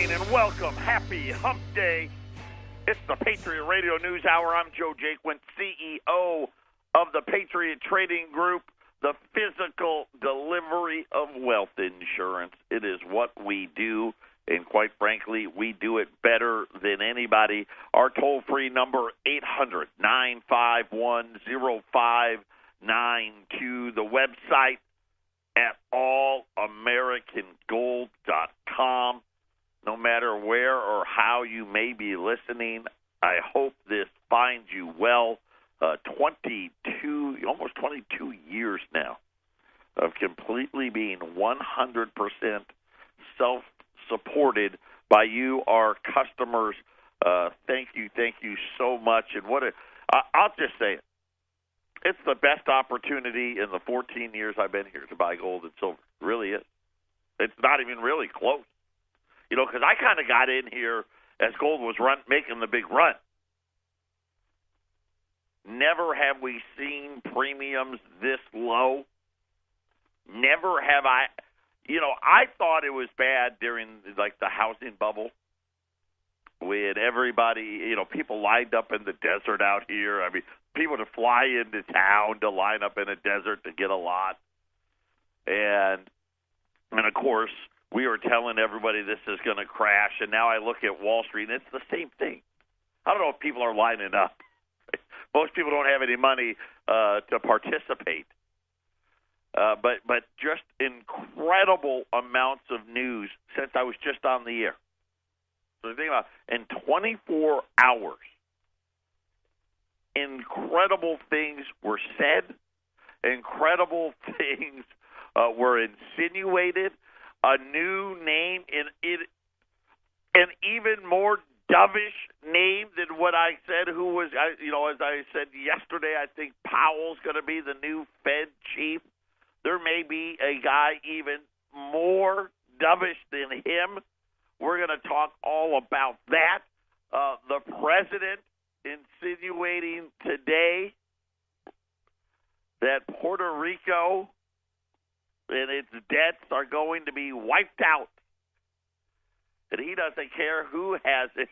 morning and welcome. Happy Hump Day. It's the Patriot Radio News Hour. I'm Joe Jaquin, CEO of the Patriot Trading Group, the physical delivery of wealth insurance. It is what we do, and quite frankly, we do it better than anybody. Our toll-free number, 800-951-0592. The website at allamericangold.com. No matter where or how you may be listening, I hope this finds you well. almost 22 years now of completely being 100% self-supported by you, our customers. Thank you so much. And I'll just say it. It's the best opportunity in the 14 years I've been here to buy gold and silver. It really is. It's not even really close. You know, because I kind of got in here as gold was making the big run. Never have we seen premiums this low. Never have I thought it was bad during, like, the housing bubble when everybody, people lined up in the desert out here. I mean, people to fly into town to line up in a desert to get a lot. And of course, we were telling everybody this is going to crash, and now I look at Wall Street, and it's the same thing. I don't know if people are lining up. Most people don't have any money to participate. But just incredible amounts of news since I was just on the air. So think about it, in 24 hours, incredible things were said, incredible things were insinuated, a new name, an even more dovish name than what I said, as I said yesterday, I think Powell's going to be the new Fed chief. There may be a guy even more dovish than him. We're going to talk all about that. The president insinuating today that Puerto Rico and its debts are going to be wiped out. And he doesn't care who has it.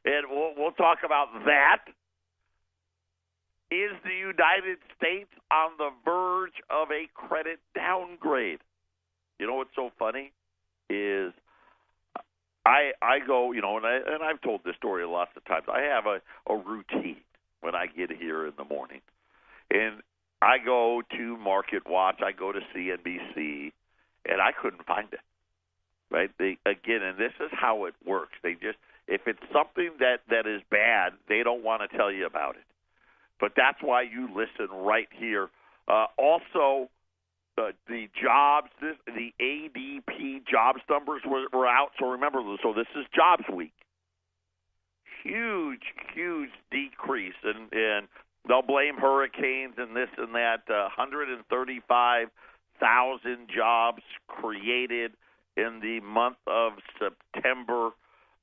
And we'll talk about that. Is the United States on the verge of a credit downgrade? You know what's so funny is I go, and I've told this story lots of times. I have a routine when I get here in the morning. And I go to Market Watch, I go to CNBC, and I couldn't find it. Right? And this is how it works. If it's something that is bad, they don't want to tell you about it. But that's why you listen right here. Also, the jobs, the ADP jobs numbers were out. So remember, this is Jobs Week. Huge decrease, and they'll blame hurricanes and this and that. 135,000 jobs created in the month of September,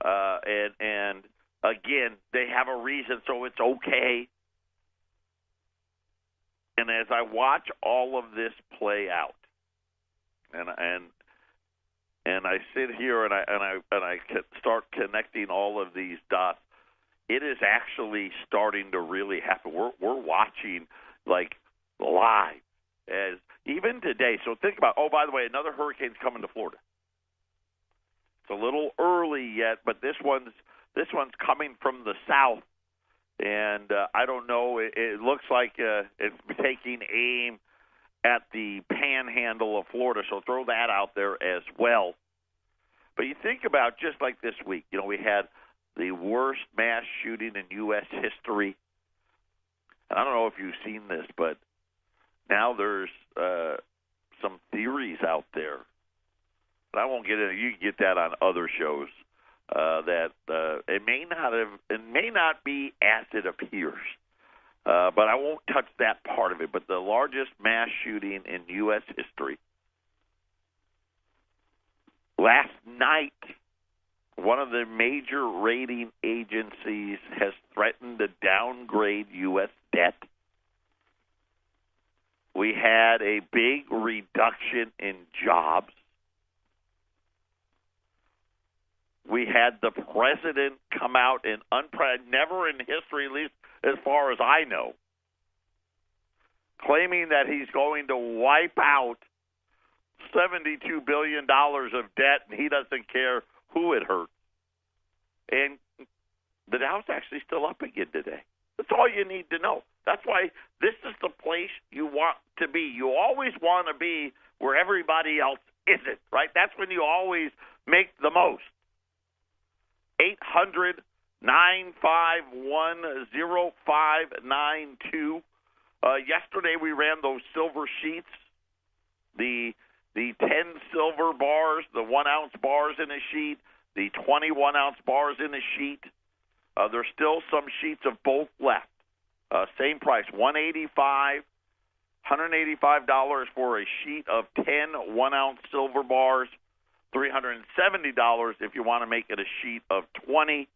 and again, they have a reason, so it's okay. And as I watch all of this play out, and I sit here and I start connecting all of these dots, it is actually starting to really happen. We're watching like live as even today. So think about. Oh, by the way, another hurricane's coming to Florida. It's a little early yet, but this one's coming from the south, and I don't know. It looks like it's taking aim at the panhandle of Florida, so throw that out there as well. But you think about just like this week, we had the worst mass shooting in U.S. history. And I don't know if you've seen this, but now there's some theories out there. And I won't get into it. You can get that on other shows. That it may not be as it appears. But I won't touch that part of it. But the largest mass shooting in U.S. history. Last night, one of the major rating agencies has threatened to downgrade U.S. debt. We had a big reduction in jobs. We had the president come out in never in history, at least as far as I know, claiming that he's going to wipe out $72 billion of debt, and he doesn't care who it hurts. And the Dow's actually still up again today. That's all you need to know. That's why this is the place you want to be. You always want to be where everybody else isn't, right? That's when you always make the most. 800-951-0592. Yesterday we ran those silver sheets, the 10 silver bars, the 1-ounce bars in a sheet, the 21-ounce bars in a sheet. There's still some sheets of both left. Same price, $185 for a sheet of 10 1-ounce silver bars, $370 if you want to make it a sheet of 20.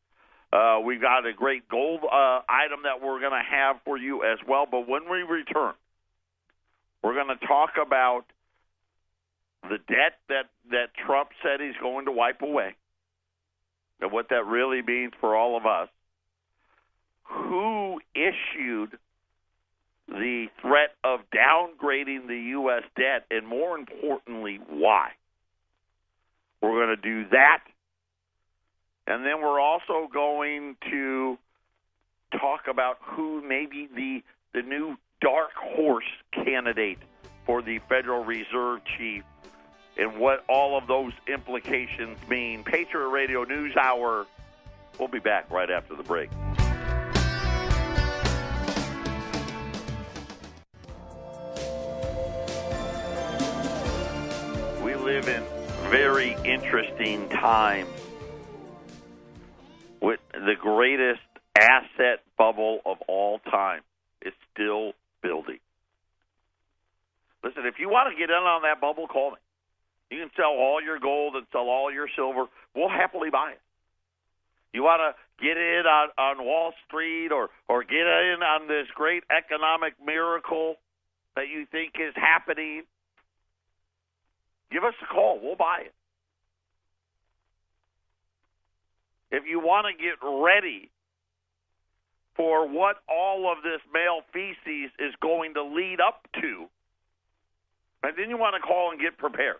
We've got a great gold item that we're going to have for you as well. But when we return, we're going to talk about the debt that Trump said he's going to wipe away and what that really means for all of us. Who issued the threat of downgrading the U.S. debt, and more importantly, why? We're going to do that. And then we're also going to talk about who may be the new dark horse candidate for the Federal Reserve chief and what all of those implications mean. Patriot Radio News Hour. We'll be back right after the break. We live in very interesting times with the greatest asset bubble of all time is still building. Listen, if you want to get in on that bubble, call me. You can sell all your gold and sell all your silver. We'll happily buy it. You want to get in on Wall Street or get in on this great economic miracle that you think is happening, give us a call. We'll buy it. If you want to get ready for what all of this male feces is going to lead up to, and then you want to call and get prepared.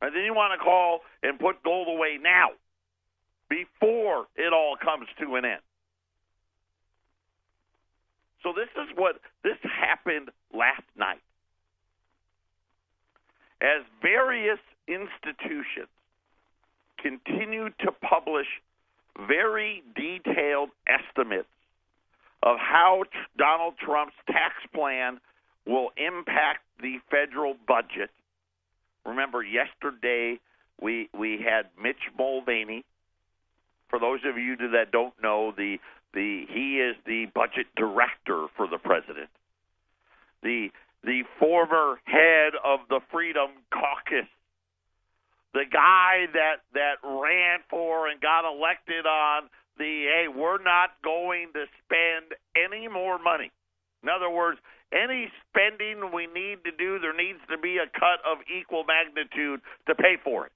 And then you want to call and put gold away now before it all comes to an end. So this happened last night. As various institutions continued to publish very detailed estimates of how Donald Trump's tax plan will impact the federal budget. Remember, yesterday we had Mitch Mulvaney. For those of you that don't know, he is the budget director for the president. The former head of the Freedom Caucus. The guy that ran for and got elected on hey, we're not going to spend any more money. In other words, any spending we need to do, there needs to be a cut of equal magnitude to pay for it.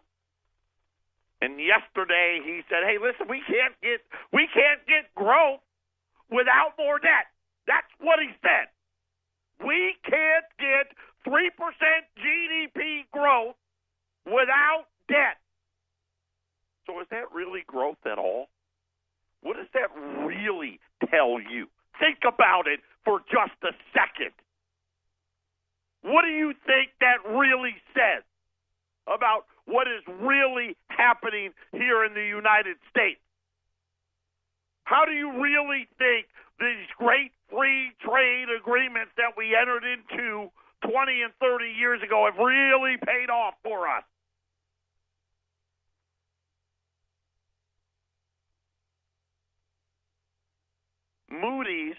And yesterday he said, "Hey, listen, we can't get growth without more debt." That's what he said. We can't get 3% GDP growth without debt. So is that really growth at all? What does that really tell you? Think about it for just a second. What do you think that really says about what is really happening here in the United States? How do you really think these great free trade agreements that we entered into 20 and 30 years ago have really paid off for us? Moody's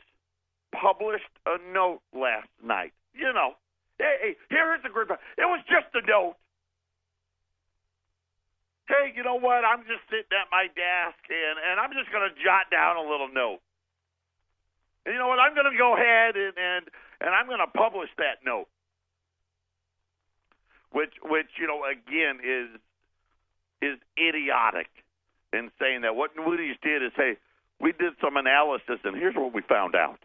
published a note last night. You know, hey, here's the group. It was just a note. Hey, you know what? I'm just sitting at my desk, and I'm just going to jot down a little note. And you know what? I'm going to go ahead and I'm going to publish that note, which you know, again, is idiotic. in saying that. What Moody's did is say, we did some analysis, and here's what we found out.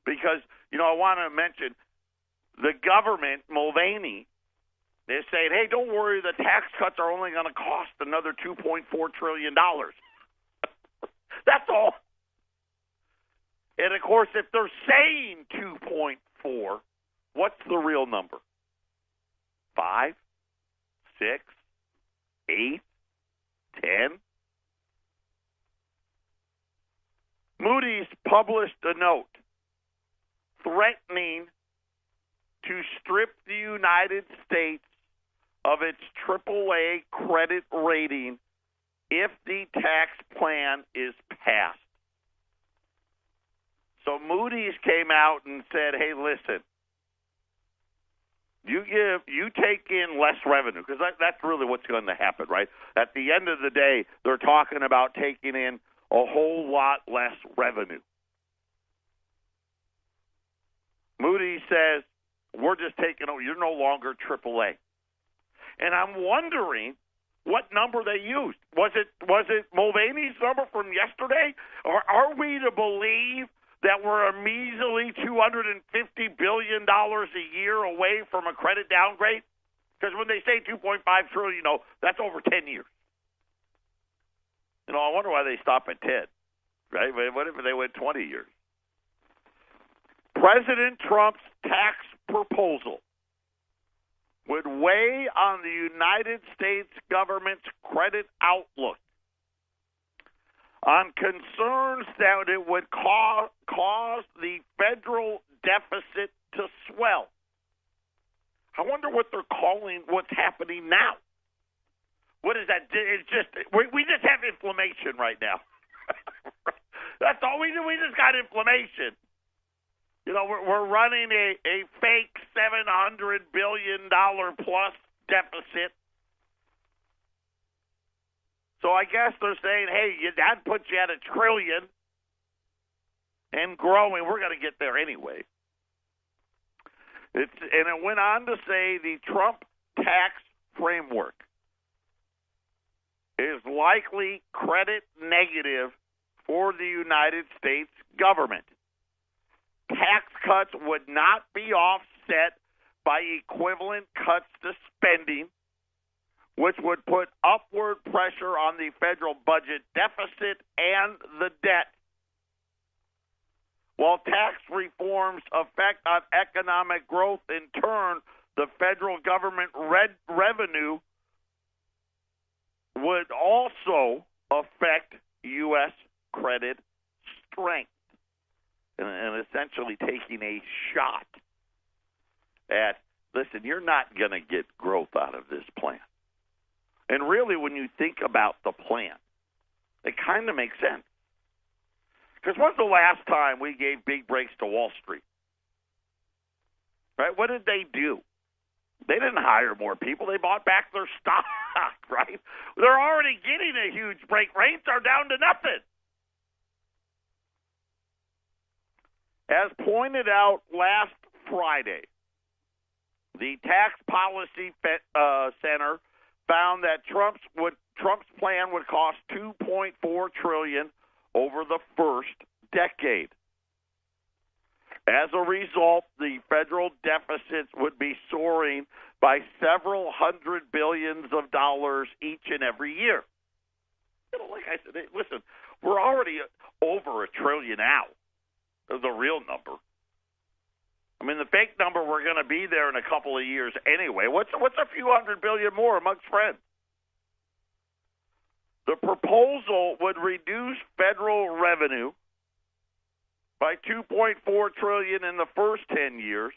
Because, I want to mention the government, Mulvaney, is saying, hey, don't worry, the tax cuts are only going to cost another $2.4 trillion. That's all. And, of course, if they're saying 2.4, what's the real number? 5, 6, 8, 10? Moody's published a note threatening to strip the United States of its AAA credit rating if the tax plan is passed. So Moody's came out and said, hey, listen, you take in less revenue, because that's really what's going to happen, right? At the end of the day, they're talking about taking in a whole lot less revenue. Moody's says, we're just taking over. You're no longer AAA. And I'm wondering what number they used. Was it Mulvaney's number from yesterday? Or are we to believe that we're a measly $250 billion a year away from a credit downgrade? Because when they say $2.5 trillion, that's over 10 years. I wonder why they stop at 10, right? What if they went 20 years? President Trump's tax proposal would weigh on the United States government's credit outlook on concerns that it would cause the federal deficit to swell. I wonder what they're calling what's happening now. What is that? It's just we just have inflammation right now. That's all we do. We just got inflammation. We're running a fake $700 billion plus deficit. So I guess they're saying, hey, that puts you at $1 trillion and growing. We're going to get there anyway. And it went on to say the Trump tax framework is likely credit negative for the United States government. Tax cuts would not be offset by equivalent cuts to spending, which would put upward pressure on the federal budget deficit and the debt. While tax reforms affect on economic growth, in turn, the federal government revenue would also affect U.S. credit strength, and essentially taking a shot at, listen, you're not going to get growth out of this plan. And really, when you think about the plan, it kind of makes sense. Because when's the last time we gave big breaks to Wall Street? Right? What did they do? They didn't hire more people. They bought back their stock, right? They're already getting a huge break. Rates are down to nothing. As pointed out last Friday, the Tax Policy Center found that Trump's plan would cost $2.4 trillion over the first decade. As a result, the federal deficits would be soaring by several hundred billions of dollars each and every year. Like I said, listen, we're already over $1 trillion now, the real number. I mean, the fake number, we're going to be there in a couple of years anyway. What's a few $100 billion more amongst friends? The proposal would reduce federal revenue by $2.4 trillion in the first 10 years,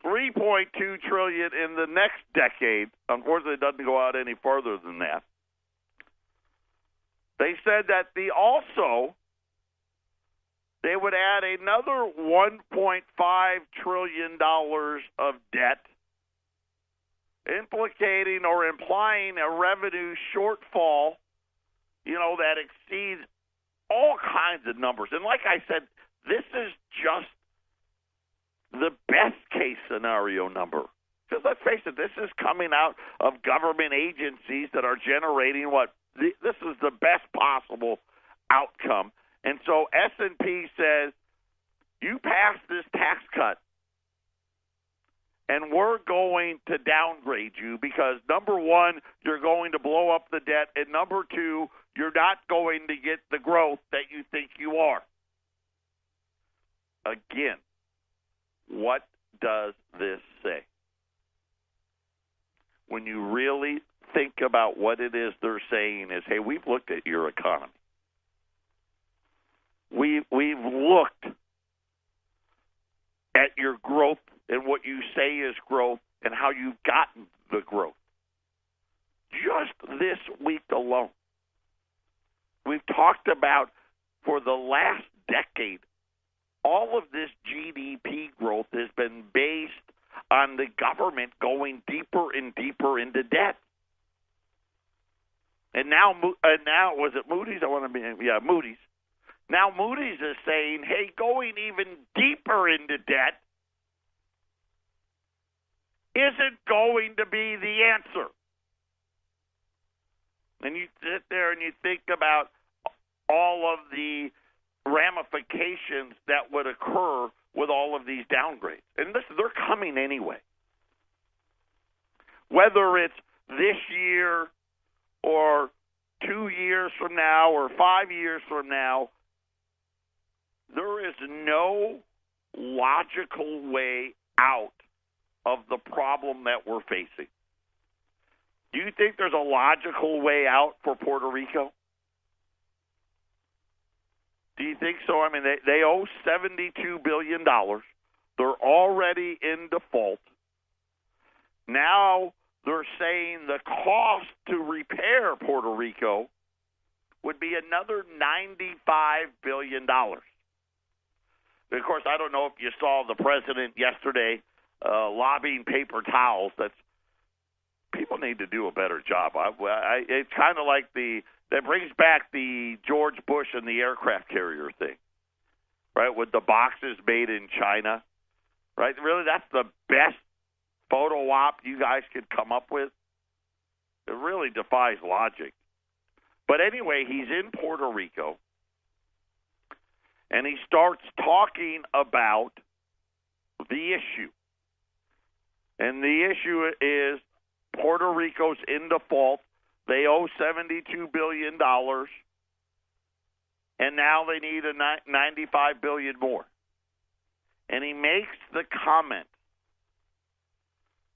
$3.2 trillion in the next decade. Unfortunately, it doesn't go out any further than that. They said that they would add another $1.5 trillion of debt, implicating or implying a revenue shortfall, that exceeds all kinds of numbers. And like I said, this is just the best case scenario number. Because let's face it, this is coming out of government agencies that are generating this is the best possible outcome. And so S&P says, you pass this tax cut, and we're going to downgrade you because, number one, you're going to blow up the debt, and number two, you're not going to get the growth that you think you are. Again, what does this say? When you really think about what it is they're saying is, hey, we've looked at your economy. We've looked at your growth and what you say is growth and how you've gotten the growth. Just this week alone, we've talked about for the last decade, all of this GDP growth has been based on the government going deeper and deeper into debt. And now was it Moody's? Moody's. Now Moody's is saying, hey, going even deeper into debt isn't going to be the answer. And you sit there and you think about all of the ramifications that would occur with all of these downgrades. And listen, they're coming anyway. Whether it's this year or 2 years from now or 5 years from now, there is no logical way out of the problem that we're facing. Do you think there's a logical way out for Puerto Rico? Do you think so? I mean, they owe $72 billion. They're already in default. Now they're saying the cost to repair Puerto Rico would be another $95 billion. Of course, I don't know if you saw the president yesterday lobbying paper towels. People need to do a better job. It's kind of like that brings back the George Bush and the aircraft carrier thing, right? With the boxes made in China, right? Really, that's the best photo op you guys could come up with. It really defies logic. But anyway, he's in Puerto Rico, and he starts talking about the issue. And the issue is Puerto Rico's in default. They owe $72 billion, and now they need $95 billion more. And he makes the comment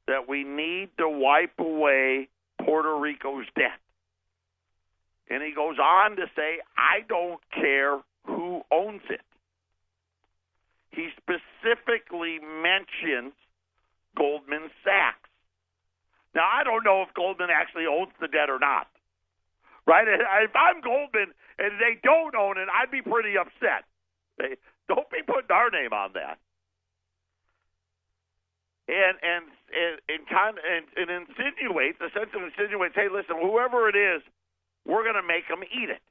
that we need to wipe away Puerto Rico's debt. And he goes on to say, I don't care who owns it. He specifically mentions Goldman Sachs. Now, I don't know if Goldman actually owns the debt or not, right? If I'm Goldman and they don't own it, I'd be pretty upset. Don't be putting our name on that. And insinuates, essentially insinuates, hey, listen, whoever it is, we're going to make them eat it.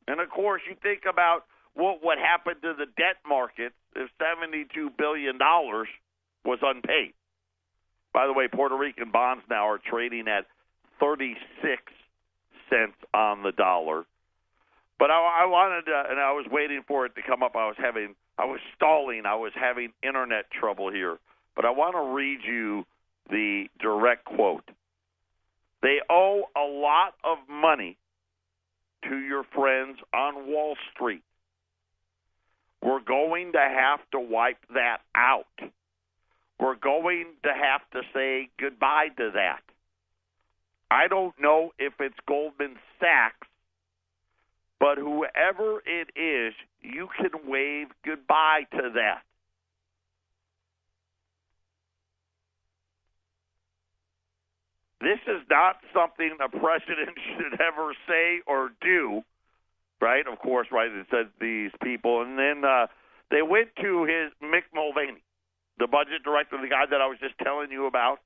And, of course, you think about what happened to the debt market if $72 billion was unpaid. By the way, Puerto Rican bonds now are trading at 36 cents on the dollar. But I wanted to, and I was waiting for it to come up. I was stalling. I was having internet trouble here. But I want to read you the direct quote. They owe a lot of money to your friends on Wall Street. We're going to have to wipe that out. We're going to have to say goodbye to that. I don't know if it's Goldman Sachs, but whoever it is, you can wave goodbye to that. This is not something a president should ever say or do, right? Of course, right, it said these people. And then they went to his Mick Mulvaney, the budget director, the guy that I was just telling you about.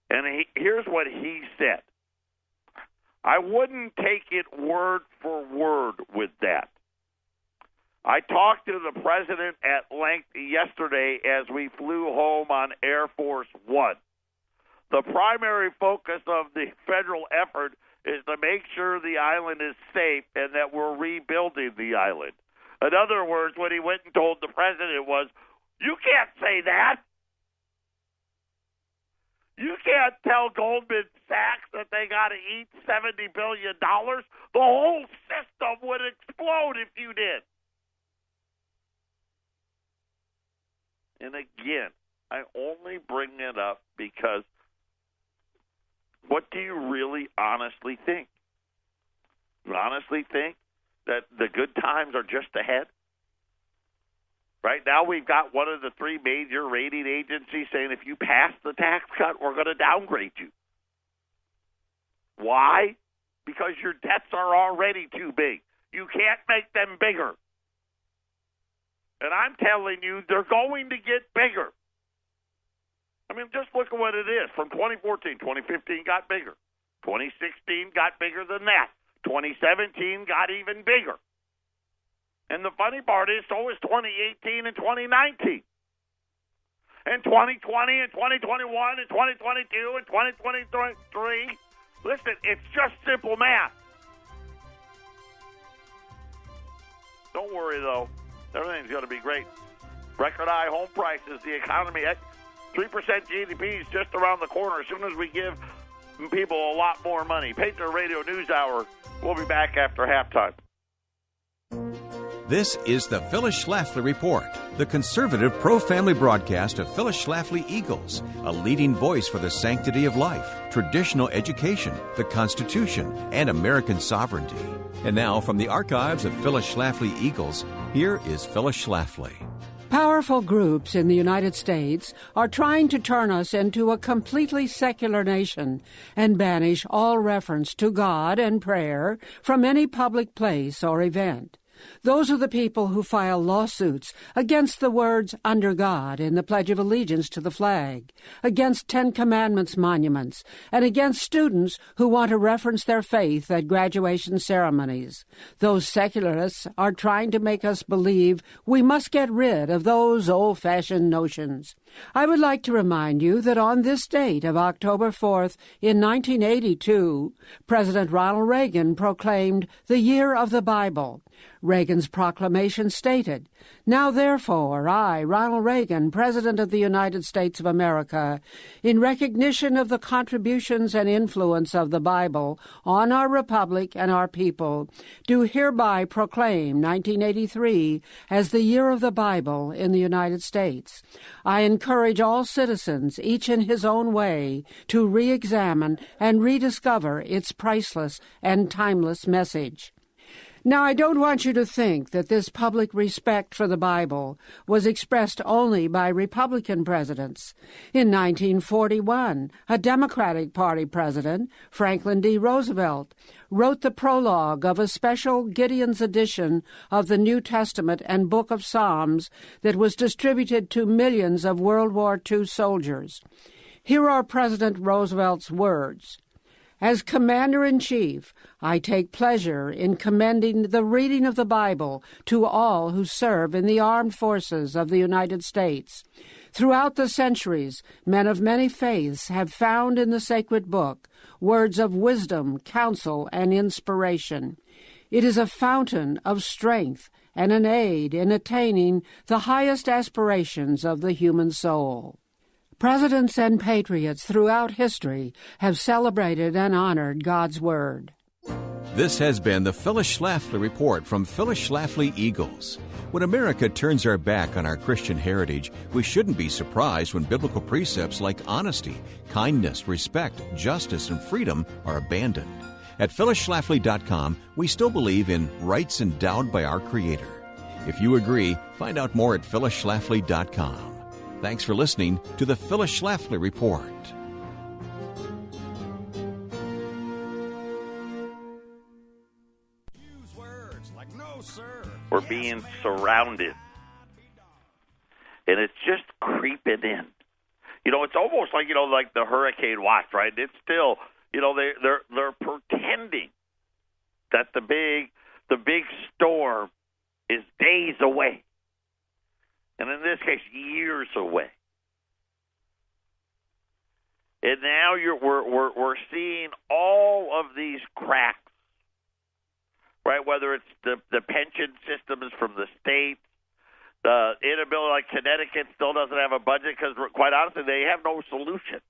And here's what he said. I wouldn't take it word for word with that. I talked to the president at length yesterday as we flew home on Air Force One. The primary focus of the federal effort is to make sure the island is safe and that we're rebuilding the island. In other words, what he went and told the president was, you can't say that. You can't tell Goldman Sachs that they got to eat $70 billion. The whole system would explode if you did. And again, I only bring it up because what do you really honestly think? You honestly think that the good times are just ahead? Right now we've got one of the three major rating agencies saying if you pass the tax cut, we're going to downgrade you. Why? Because your debts are already too big. You can't make them bigger. And I'm telling you, they're going to get bigger. I mean, just look at what it is. From 2014, 2015 got bigger. 2016 got bigger than that. 2017 got even bigger. And the funny part is, so is 2018 and 2019. And 2020 and 2021 and 2022 and 2023. Listen, it's just simple math. Don't worry, though. Everything's going to be great. Record high home prices, the economy, 3% GDP is just around the corner as soon as we give people a lot more money. Patriot Radio News Hour. We'll be back after halftime. This is the Phyllis Schlafly Report, the conservative pro-family broadcast of Phyllis Schlafly Eagles, a leading voice for the sanctity of life, traditional education, the Constitution, and American sovereignty. And now, from the archives of Phyllis Schlafly Eagles, here is Phyllis Schlafly. Powerful groups in the United States are trying to turn us into a completely secular nation and banish all reference to God and prayer from any public place or event. Those are the people who file lawsuits against the words "under God" in the Pledge of Allegiance to the flag, against Ten Commandments monuments, and against students who want to reference their faith at graduation ceremonies. Those secularists are trying to make us believe we must get rid of those old-fashioned notions. I would like to remind you that on this date of October 4th in 1982, President Ronald Reagan proclaimed the Year of the Bible. Reagan's proclamation stated, "Now therefore, I, Ronald Reagan, President of the United States of America, in recognition of the contributions and influence of the Bible on our republic and our people, do hereby proclaim 1983 as the Year of the Bible in the United States. I encourage all citizens, each in his own way, to re-examine and rediscover its priceless and timeless message." Now, I don't want you to think that this public respect for the Bible was expressed only by Republican presidents. In 1941, a Democratic Party president, Franklin D. Roosevelt, wrote the prologue of a special Gideon's edition of the New Testament and Book of Psalms that was distributed to millions of World War II soldiers. Here are President Roosevelt's words. As Commander-in-Chief, I take pleasure in commending the reading of the Bible to all who serve in the armed forces of the United States. Throughout the centuries, men of many faiths have found in the sacred book words of wisdom, counsel, and inspiration. It is a fountain of strength and an aid in attaining the highest aspirations of the human soul. Presidents and patriots throughout history have celebrated and honored God's Word. This has been the Phyllis Schlafly Report from Phyllis Schlafly Eagles. When America turns our back on our Christian heritage, we shouldn't be surprised when biblical precepts like honesty, kindness, respect, justice, and freedom are abandoned. At phyllisschlafly.com, we still believe in rights endowed by our Creator. If you agree, find out more at phyllisschlafly.com. Thanks for listening to the Phyllis Schlafly Report. Use words like no, sir. We're being surrounded. And it's just creeping in. You know, it's almost like, like the hurricane watch, right? It's still, they're pretending that the big storm is days away. And in this case, years away. And now we're seeing all of these cracks, right? Whether it's the pension systems from the states, the inability, like Connecticut still doesn't have a budget because, quite honestly, they have no solution.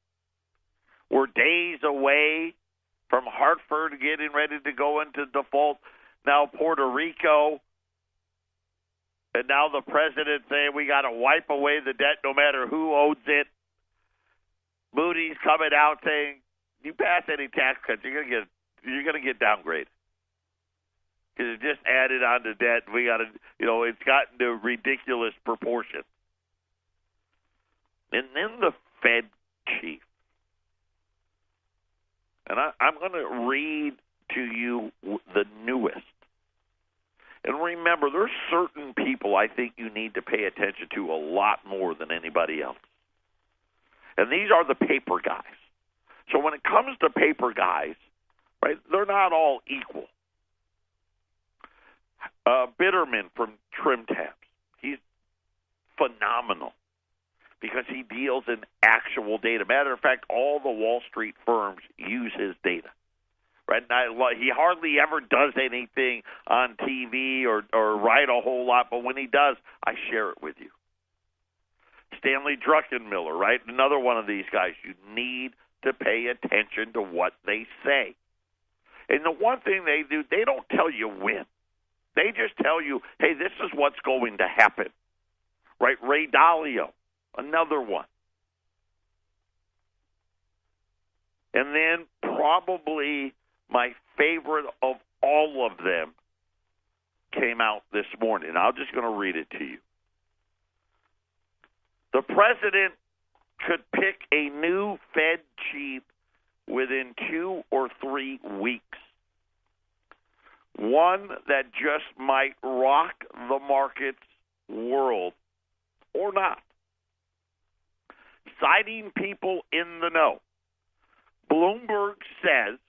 We're days away from Hartford getting ready to go into default. Now Puerto Rico, and now the president saying we got to wipe away the debt no matter who owns it. Moody's coming out saying you pass any tax cuts, you're gonna get downgraded because it just added on to debt. We got to, it's gotten to ridiculous proportions. And then the Fed chief, and I'm going to read to you the newest. And remember, there's certain people I think you need to pay attention to a lot more than anybody else. And these are the paper guys. So when it comes to paper guys, right, they're not all equal. Bitterman from Trim Tabs, he's phenomenal because he deals in actual data. Matter of fact, all the Wall Street firms use his data. Right? He hardly ever does anything on TV or write a whole lot, but when he does, I share it with you. Stanley Druckenmiller, right? Another one of these guys. You need to pay attention to what they say. And the one thing they do, they don't tell you when. They just tell you, hey, this is what's going to happen. Right? Ray Dalio, another one. And then probably my favorite of all of them came out this morning. I'm just going to read it to you. The president could pick a new Fed chief within 2 or 3 weeks. One that just might rock the market's world or not. Citing people in the know, Bloomberg says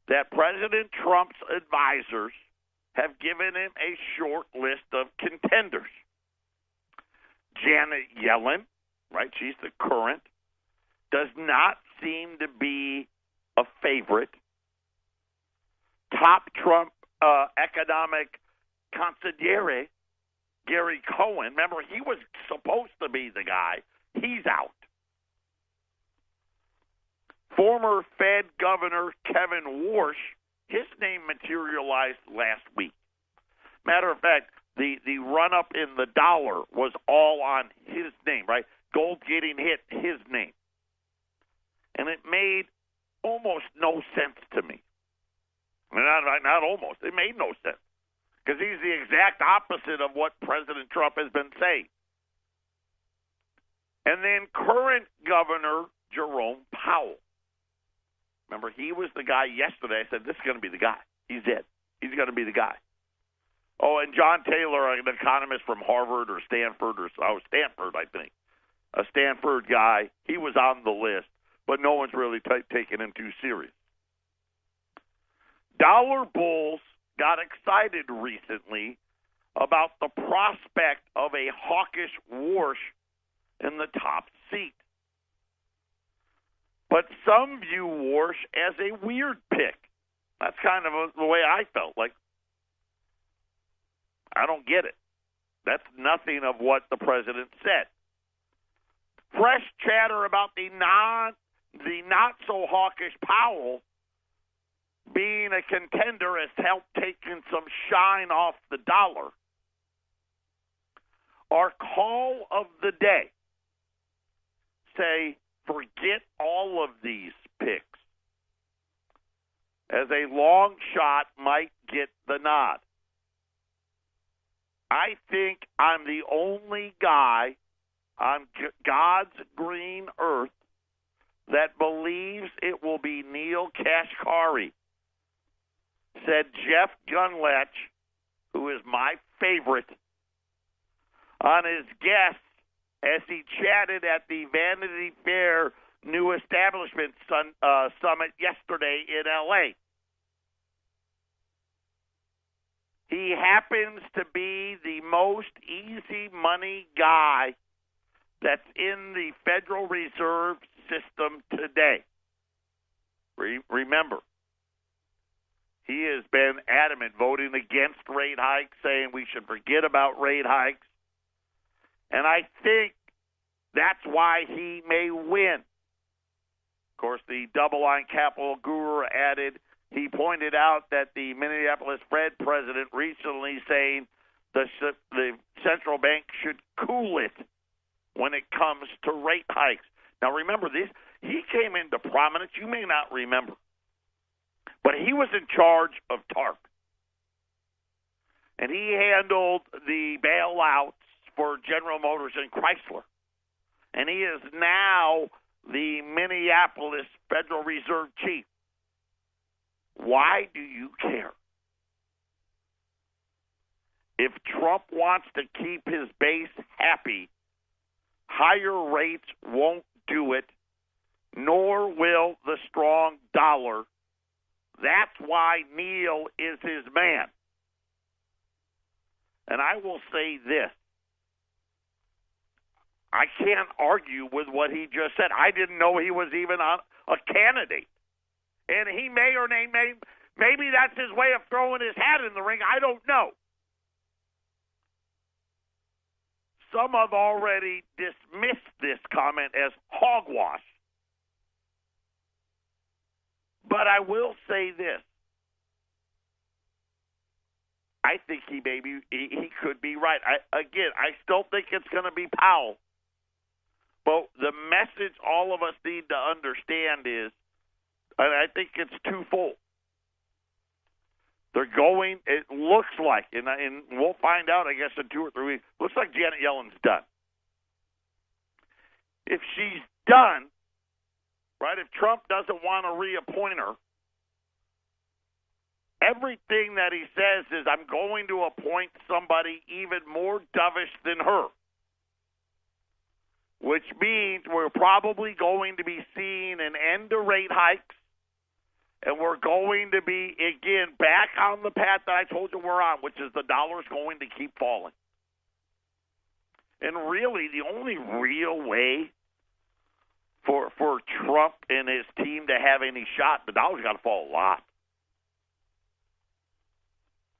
that President Trump's advisors have given him a short list of contenders. Janet Yellen, right, she's the current, does not seem to be a favorite. Top Trump economic consigliere, Gary Cohen, remember, he was supposed to be the guy. He's out. Former Fed Governor Kevin Warsh, his name materialized last week. Matter of fact, the run-up in the dollar was all on his name, right? Gold getting hit, his name. And it made almost no sense to me. Not almost. It made no sense. Because he's the exact opposite of what President Trump has been saying. And then current Governor Jerome Powell. Remember, he was the guy yesterday. I said, this is going to be the guy. He's it. He's going to be the guy. Oh, and John Taylor, an economist from Harvard or Stanford, Stanford, I think. A Stanford guy. He was on the list, but no one's really taken him too serious. Dollar bulls got excited recently about the prospect of a hawkish Warsh in the top seat. But some view Warsh as a weird pick. That's kind of the way I felt. Like, I don't get it. That's nothing of what the president said. Fresh chatter about the not so hawkish Powell being a contender has helped taking some shine off the dollar. Our call of the day, say, forget all of these picks, as a long shot might get the nod. I think I'm the only guy on God's green earth that believes it will be Neil Kashkari, said Jeff Gunlech, who is my favorite, on his guest as he chatted at the Vanity Fair New Establishment Summit yesterday in L.A. He happens to be the most easy money guy that's in the Federal Reserve system today. Remember, he has been adamant, voting against rate hikes, saying we should forget about rate hikes. And I think that's why he may win. Of course, the double line capital guru added, he pointed out that the Minneapolis Fed president recently saying the central bank should cool it when it comes to rate hikes. Now, remember this. He came into prominence. You may not remember. But he was in charge of TARP. And he handled the bailouts for General Motors and Chrysler. And he is now the Minneapolis Federal Reserve chief. Why do you care? If Trump wants to keep his base happy, higher rates won't do it, nor will the strong dollar. That's why Neil is his man. And I will say this. I can't argue with what he just said. I didn't know he was even a candidate. And he may or maybe that's his way of throwing his hat in the ring. I don't know. Some have already dismissed this comment as hogwash. But I will say this. I think he could be right. I still think it's going to be Powell. But the message all of us need to understand is, and I think it's twofold. They're going, it looks like, and we'll find out, I guess, in 2 or 3 weeks, looks like Janet Yellen's done. If she's done, right, if Trump doesn't want to reappoint her, everything that he says is, I'm going to appoint somebody even more dovish than her, which means we're probably going to be seeing an end to rate hikes, and we're going to be, again, back on the path that I told you we're on, which is the dollar's going to keep falling. And really, the only real way for Trump and his team to have any shot, the dollar's got to fall a lot.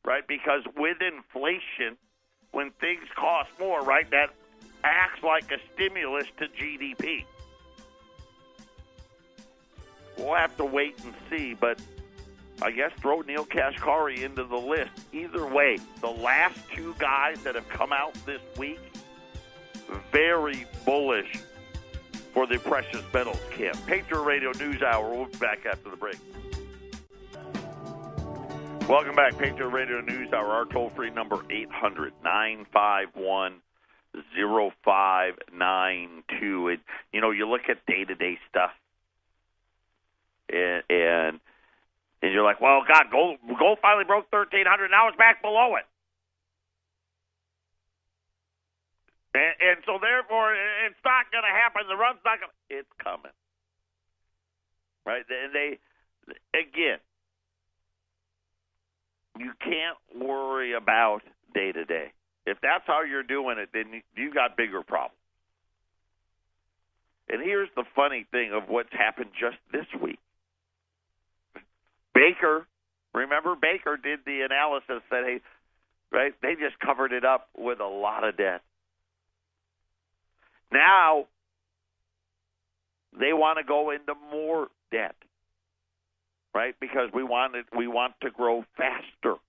Right? Because with inflation, when things cost more, right, that acts like a stimulus to GDP. We'll have to wait and see, but I guess throw Neil Kashkari into the list. Either way, the last 2 guys that have come out this week, very bullish for the precious metals camp. Patriot Radio News Hour. We'll be back after the break. Welcome back, Patriot Radio News Hour. Our toll-free number, 800-951-0592. And, you look at day-to-day stuff, and you're like, well, God, gold finally broke 1,300. Now it's back below it. And so, therefore, it's not going to happen. The run's not going to. It's coming. Right? And again, you can't worry about day-to-day. If that's how you're doing it, then you got bigger problems. And here's the funny thing of what's happened just this week. Remember Baker did the analysis that, hey, right, they just covered it up with a lot of debt. Now they want to go into more debt, right? Because we want to grow faster.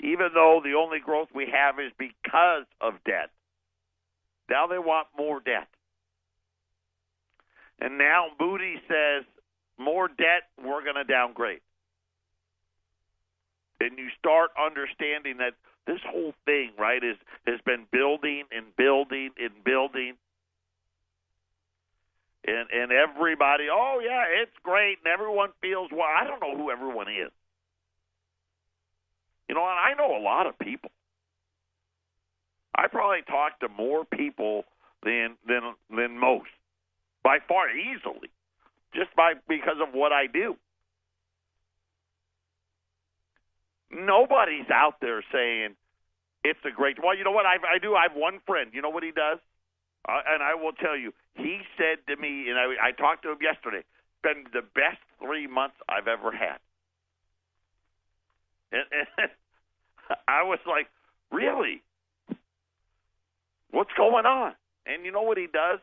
Even though the only growth we have is because of debt. Now they want more debt. And now Moody says, more debt, we're going to downgrade. And you start understanding that this whole thing, right, has been building and building and building. And everybody, oh, yeah, it's great, and everyone feels, well, I don't know who everyone is. And I know a lot of people. I probably talk to more people than most, by far, easily, just because of what I do. Nobody's out there saying it's a great. Well, you know what I do? I have one friend. You know what he does? And I will tell you, He said to me, and I talked to him yesterday, it's been the best 3 months I've ever had. And I was like, really? What's going on? And you know what he does?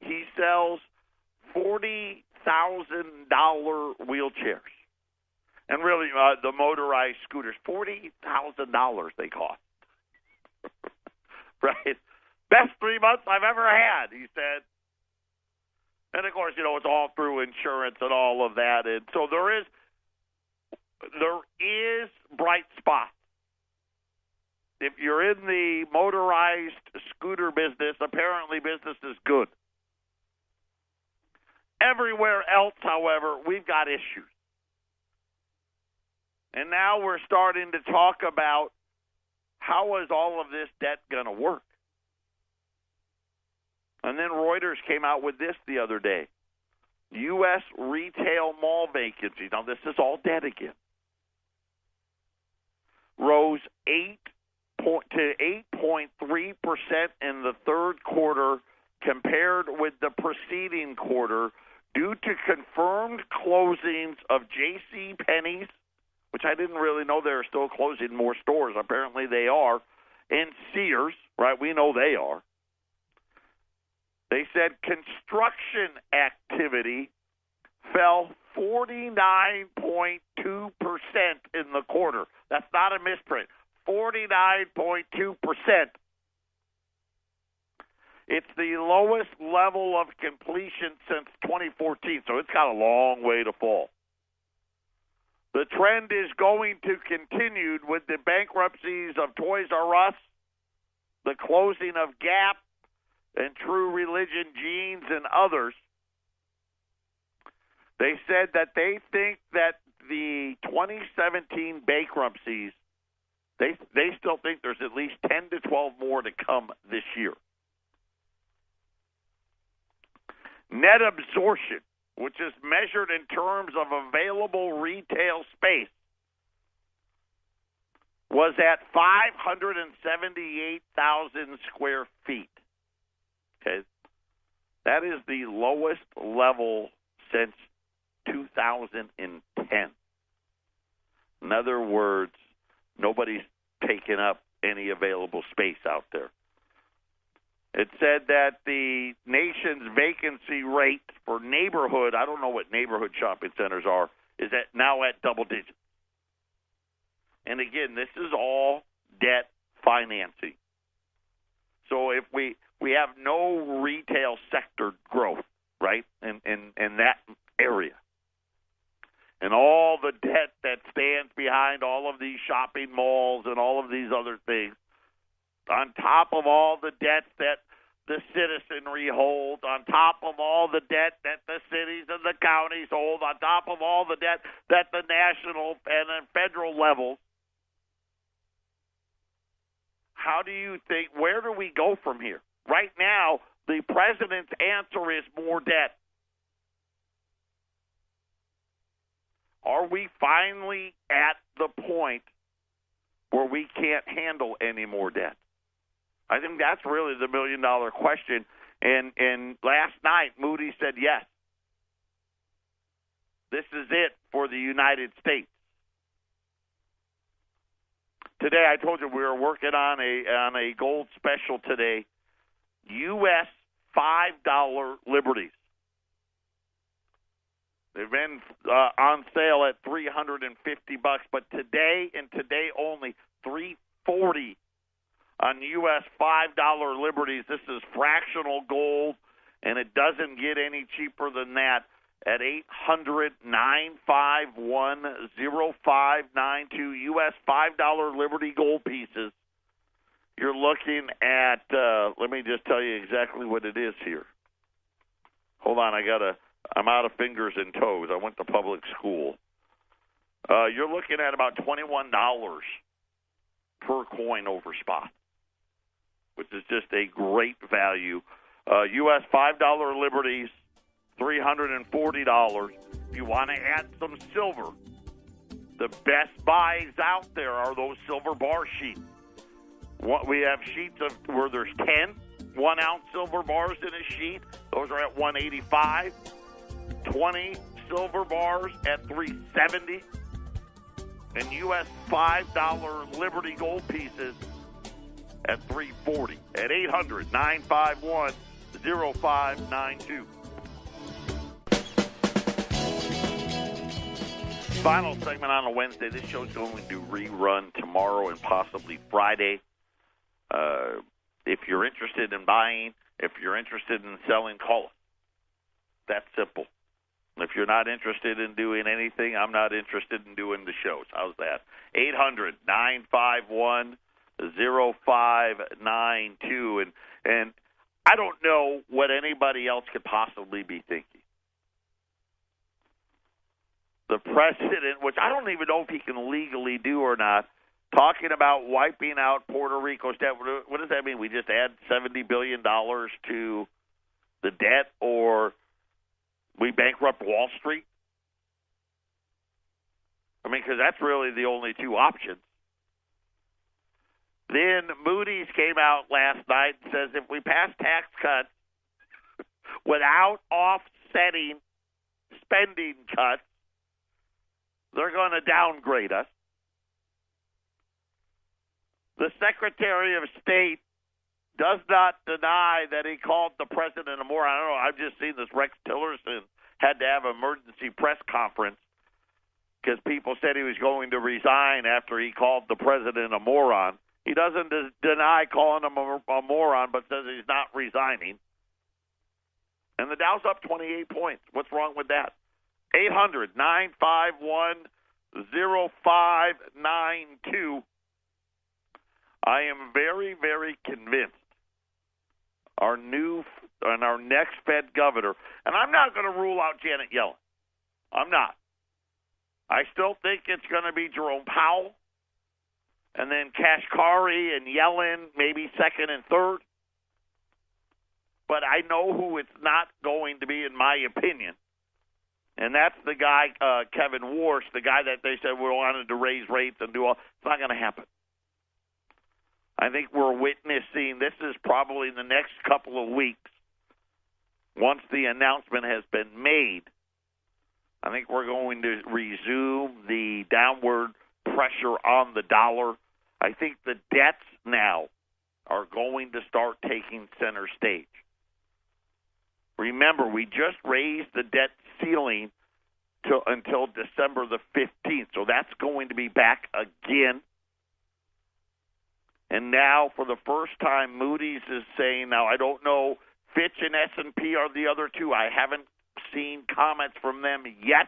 He sells $40,000 wheelchairs. And really, the motorized scooters, $40,000 they cost. Right? Best 3 months I've ever had, he said. And, of course, it's all through insurance and all of that. And so there is bright spots. If you're in the motorized scooter business, apparently business is good. Everywhere else, however, we've got issues. And now we're starting to talk about how is all of this debt going to work? And then Reuters came out with this the other day. U.S. retail mall vacancies, now this is all debt again, rose 8.3% in the third quarter compared with the preceding quarter due to confirmed closings of J.C. Penney's, which I didn't really know they were still closing more stores. Apparently they are. And Sears, right? We know they are. They said construction activity fell 49.2% in the quarter. That's not a misprint. 49.2%. It's the lowest level of completion since 2014, so it's got a long way to fall. The trend is going to continue with the bankruptcies of Toys R Us, the closing of Gap, and True Religion Jeans and others. They said that they think that the 2017 bankruptcies, they still think there's at least 10 to 12 more to come this year. Net absorption, which is measured in terms of available retail space, was at 578,000 square feet. Okay, that is the lowest level since 2010. In other words, nobody's taken up any available space out there. It said that the nation's vacancy rate for neighborhood, I don't know what neighborhood shopping centers are, is now at double digits. And again, this is all debt financing. So if we have no retail sector growth, right, in that area, and all the debt that stands behind all of these shopping malls and all of these other things, on top of all the debt that the citizenry holds, on top of all the debt that the cities and the counties hold, on top of all the debt that the national and federal levels, how do you think, where do we go from here? Right now, the president's answer is more debt. Are we finally at the point where we can't handle any more debt? I think that's really the million-dollar question. And last night, Moody said yes. This is it for the United States. Today, I told you we were working on a gold special today. U.S. $5 Liberties. They've been on sale at $350, but today and today only $340 on U.S. $5 Liberties. This is fractional gold, and it doesn't get any cheaper than that at 800-951-0592. U.S. $5 Liberty gold pieces. You're looking at, let me just tell you exactly what it is here. Hold on, I'm out of fingers and toes. I went to public school. You're looking at about $21 per coin over spot, which is just a great value. U.S. $5 Liberties, $340. If you want to add some silver, the best buys out there are those silver bar sheets. We have sheets of where there's 10, 1-ounce silver bars in a sheet. Those are at $185. 20 silver bars at $370. And U.S. $5 Liberty gold pieces at $340. At 800-951-0592. Final segment on a Wednesday. This show's going to rerun tomorrow and possibly Friday. If you're interested in buying, if you're interested in selling, call us. That's simple. If you're not interested in doing anything, I'm not interested in doing the shows. How's that? 800-951-0592. And I don't know what anybody else could possibly be thinking. The president, which I don't even know if he can legally do or not, talking about wiping out Puerto Rico's debt. What does that mean? We just add $70 billion to the debt, or we bankrupt Wall Street? I mean, because that's really the only two options. Then Moody's came out last night and says if we pass tax cuts without offsetting spending cuts, they're going to downgrade us. The Secretary of State does not deny that he called the president a moron. I don't know. I've just seen this. Rex Tillerson had to have an emergency press conference because people said he was going to resign after he called the president a moron. He doesn't deny calling him a moron, but says he's not resigning. And the Dow's up 28 points. What's wrong with that? 800-951-0592. I am very, very convinced our next Fed governor, and I'm not going to rule out Janet Yellen. I'm not. I still think it's going to be Jerome Powell, and then Kashkari and Yellen, maybe second and third. But I know who it's not going to be, in my opinion. And that's the guy, Kevin Warsh, the guy that they said we wanted to raise rates and do all. It's not going to happen. I think we're witnessing, this is probably in the next couple of weeks, once the announcement has been made, I think we're going to resume the downward pressure on the dollar. I think the debts now are going to start taking center stage. Remember, we just raised the debt ceiling until December the 15th, so that's going to be back again. And now, for the first time, Moody's is saying, now I don't know, Fitch and S&P are the other two. I haven't seen comments from them yet.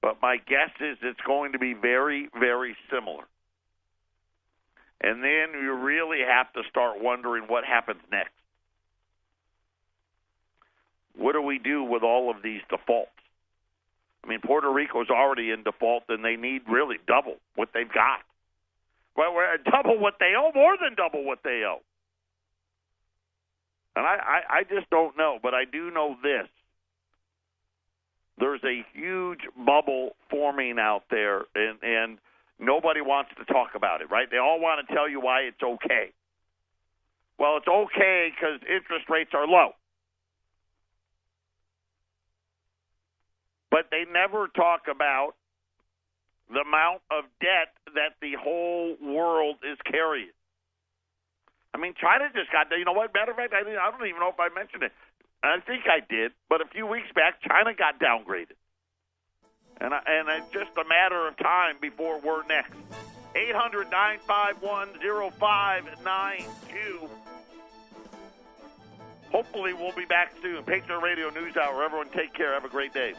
But my guess is it's going to be very, very similar. And then you really have to start wondering what happens next. What do we do with all of these defaults? I mean, Puerto Rico's already in default, and they need really double what they've got. Well, we're double what they owe, more than double what they owe. And I just don't know, but I do know this. There's a huge bubble forming out there, and nobody wants to talk about it, right? They all want to tell you why it's okay. Well, it's okay because interest rates are low. But they never talk about the amount of debt that the whole world is carrying. I mean, China just got, you know what, matter of fact, I don't even know if I mentioned it. I think I did, but a few weeks back, China got downgraded. And it's just a matter of time before we're next. 800-951-0592. Hopefully we'll be back soon. Patriot Radio News Hour. Everyone take care. Have a great day.